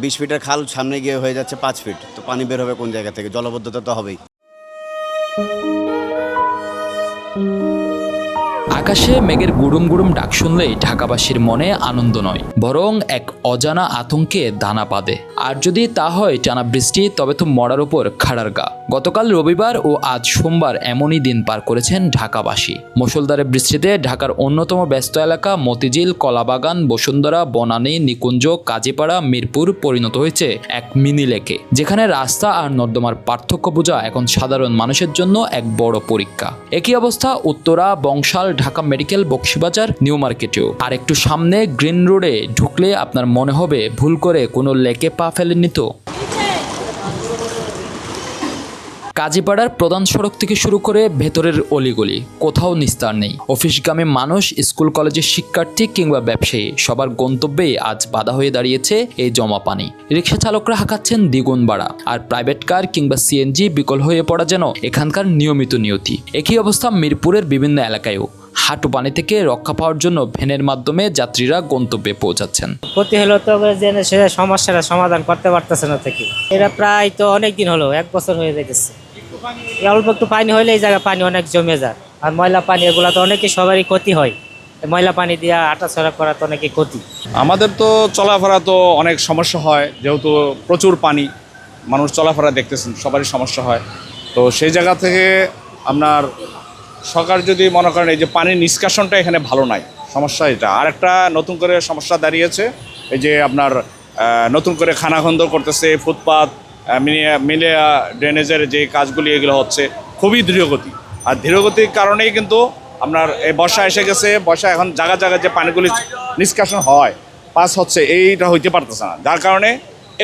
20 ফিটের খাল সামনে গিয়ে হয়ে যাচ্ছে 5 ফিট, তো পানি বের হবে কোন জায়গা থেকে? জলাবদ্ধতা তো হবেই। আকাশে মেঘের গুড়ুম গুড়ুম ডাক শুনলেই ঢাকাবাসীর মনে আনন্দ নয়, বরং এক অজানা আতঙ্কে দানা বাঁধে। আর যদি তা হয় টানা বৃষ্টি, তবে তো মরার উপর খাড়ার গা। গতকাল রবিবার ও আজ সোমবার এমনই দিন পার করেছেন ঢাকাবাসী। মুষলধারে বৃষ্টিতে ঢাকার অন্যতম ব্যস্ত এলাকা মতিঝিল, কলাবাগান, বসুন্ধরা, বনানী, নিকুঞ্জ, কাজীপাড়া, মিরপুর পরিণত হয়েছে এক মিনি লেকে, যেখানে রাস্তা আর নর্দমার পার্থক্য বোঝা এখন সাধারণ মানুষের জন্য এক বড় পরীক্ষা। একই অবস্থা উত্তরা, বংশাল, ঢাকা মেডিকেল, বক্সিবাজার, নিউ মার্কেটেও। আর একটু সামনে গ্রিন রোডে ঢুকলে আপনার মনে হবে ভুল করে কোনো লেকে পা ফেলেননি তো। কাজীপাড়ার প্রধান সড়ক থেকে শুরু করে ভেতরের অলিগলি কোথাও নিস্তার নেই। অফিসগামী মানুষ, স্কুল কলেজের শিক্ষার্থী কিংবা ব্যবসায়ী, সবার গন্তব্যে আজ বাধা হয়ে দাঁড়িয়েছে এই জমা পানি। রিক্সা চালকরা হাঁকাচ্ছেন দ্বিগুণ ভাড়া, আর প্রাইভেট কার কিংবা সিএনজি বিকল হয়ে পড়া যেন এখানকার নিয়মিত নিয়তি। একই অবস্থা মিরপুরের বিভিন্ন এলাকায়ও। হাঁটু পানি থেকে রক্ষা পাওয়ার জন্য ভ্যানের মাধ্যমে যাত্রীরা গন্তব্যে পৌঁছাচ্ছেন। ক্ষতি হলো তো সে সমস্যাটা সমাধান করতে পারতেছে না থেকে, এটা প্রায় তো অনেক দিন হলো, 1 বছর হয়ে যাইতেছে। অল্প একটু পানি হইলে এই জায়গায় পানি অনেক জমে যায়, আর ময়লা পানি এগুলো তো অনেকে সবারই ক্ষতি হয়। ময়লা পানি দিয়ে হাঁটাচলা করা তো অনেকই ক্ষতি। আমাদের তো চলাফেরা তো অনেক সমস্যা হয়, যেহেতু প্রচুর পানি, মানুষ চলাফেরা দেখতেছেন সবারই সমস্যা হয়। তো সেই জায়গা থেকে আপনার সরকার যদি মনে করেন এই যে পানির নিষ্কাশনটা এখানে ভালো নাই, সমস্যা এটা। আর একটা নতুন করে সমস্যা দাঁড়িয়েছে, এই যে আপনার নতুন করে খানাখন্দ করতেছে, ফুটপাত মিলিয়া ড্রেনেজের যে কাজগুলি এগুলো হচ্ছে খুবই ধীরগতি। আর ধীরগতির কারণেই কিন্তু আপনার এই বর্ষা এসে গেছে, বর্ষা এখন জায়গা জায়গায় যে পানিগুলি নিষ্কাশন হয়, পাস হচ্ছে, এইটা হইতে পারতেছে না। যার কারণে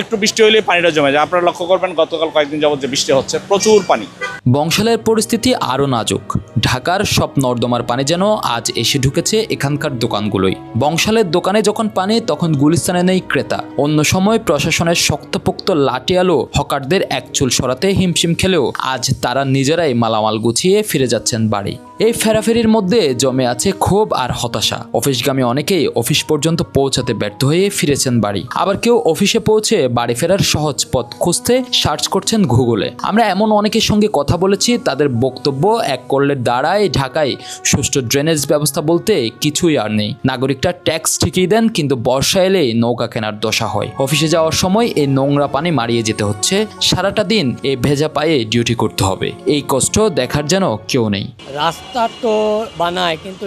একটু বৃষ্টি হইলে পানিটা জমে যায়। আপনারা লক্ষ্য করবেন গতকাল কয়েকদিন যাবত যে বৃষ্টি হচ্ছে, প্রচুর পানি। বংশালের পরিস্থিতি আরও নাজুক। ঢাকার সব নর্দমার পানি যেন আজ এসে ঢুকেছে এখানকার দোকানগুলোই। বংশালের দোকানে যখন পানি, তখন গুলিস্তানে নেই ক্রেতা। অন্য সময় প্রশাসনের শক্তপোক্ত লাঠি আলো হকারদের এক চুল সরাতে হিমশিম খেলেও আজ তারা নিজেরাই মালামাল গুছিয়ে ফিরে যাচ্ছেন বাড়ি। এই ফেরাফেরির মধ্যে জমে আছে ক্ষোভ আর হতাশা। অফিসগামী অনেকেই অফিস পর্যন্ত পৌঁছাতে ব্যর্থ হয়ে ফিরেছেন বাড়ি, আবার কেউ অফিসে পৌঁছে বাড়ি ফেরার সহজ পথ খুঁজতে সার্চ করছেন গুগলে। আমরা এমন অনেকের সঙ্গে কথা বলেছি, তাদের বক্তব্য এক করলের দ্বারাই ঢাকায় সুষ্ঠু ড্রেনেজ ব্যবস্থা বলতে কিছুই আর নেই। নাগরিকরা ট্যাক্স ঠিকই দেন, কিন্তু বর্ষা এলেই নৌকা কেনার দশা হয়। অফিসে যাওয়ার সময় এই নোংরা পানি মারিয়ে যেতে হচ্ছে, সারাটা দিন এই ভেজা পায়ে ডিউটি করতে হবে। এই কষ্ট দেখার যেন কেউ নেই। রাস্তা তো বানায়, কিন্তু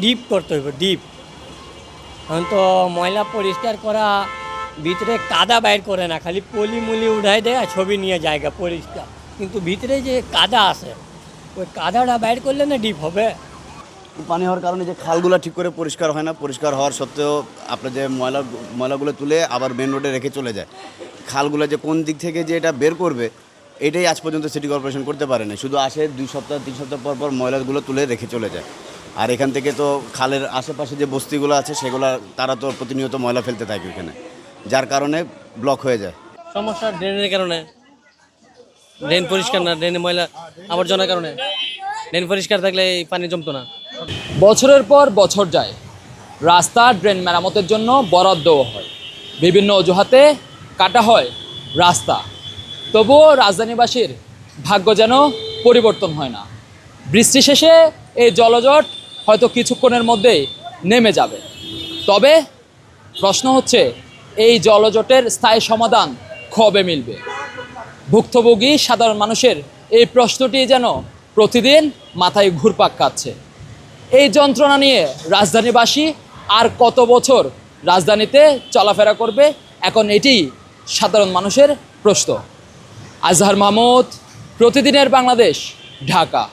ডিপ করতে হবে, ডিপ। এখন তো ময়লা পরিষ্কার করা, ভিতরে কাদা বাইর করে না, খালি পলি মুলি উঠাই দেয় আর ছবি নিয়ে জায়গা পরিষ্কার, কিন্তু ভিতরে যে কাদা আছে ওই কাদাটা বাইর করলে না ডিপ হবে। পানি হওয়ার কারণে যে খালগুলো ঠিক করে পরিষ্কার হয় না, পরিষ্কার হওয়ার সত্ত্বেও আপনার যে ময়লাগুলো তুলে আবার মেন রোডে রেখে চলে যায়। খালগুলো যে কোন দিক থেকে যে এটা বের করবে, এটাই আজ পর্যন্ত সিটি কর্পোরেশন করতে পারে না। শুধু আসে 2 সপ্তাহ 3 সপ্তাহ পর পর ময়লাগুলো তুলে রেখে চলে যায়। আর এখান থেকে তো খালের আশেপাশে যে বস্তিগুলো আছে সেগুলো তারা তো প্রতিনিয়ত ময়লা ফেলতে থাকে এখানে, যার কারণে ব্লক হয়ে যায়। সমস্যা ড্রেনের কারণে, ড্রেন পরিষ্কার না, ড্রেনে ময়লা আবর্জনার কারণে। ড্রেন পরিষ্কার থাকলে এই পানি জমতো না। বছরের পর বছর যায়, রাস্তা ড্রেন মেরামতের জন্য বরাদ্দও হয়, বিভিন্ন অজুহাতে কাটা হয় রাস্তা, তবুও রাজধানীবাসীর ভাগ্য যেন পরিবর্তন হয় না। বৃষ্টি শেষে এই জলজট হয়তো কিছুক্ষণের মধ্যেই নেমে যাবে, তবে প্রশ্ন হচ্ছে এই জলজটের স্থায়ী সমাধান কবে মিলবে? ভুক্তভোগী সাধারণ মানুষের এই প্রশ্নটি যেন প্রতিদিন মাথায় ঘুরপাক খাচ্ছে। এই যন্ত্রণা নিয়ে রাজধানীবাসী আর কত বছর রাজধানীতে চলাফেরা করবে, এখন এটি সাধারণ মানুষের প্রশ্ন। আজহার মাহমুদ, প্রতিদিনের বাংলাদেশ, ঢাকা।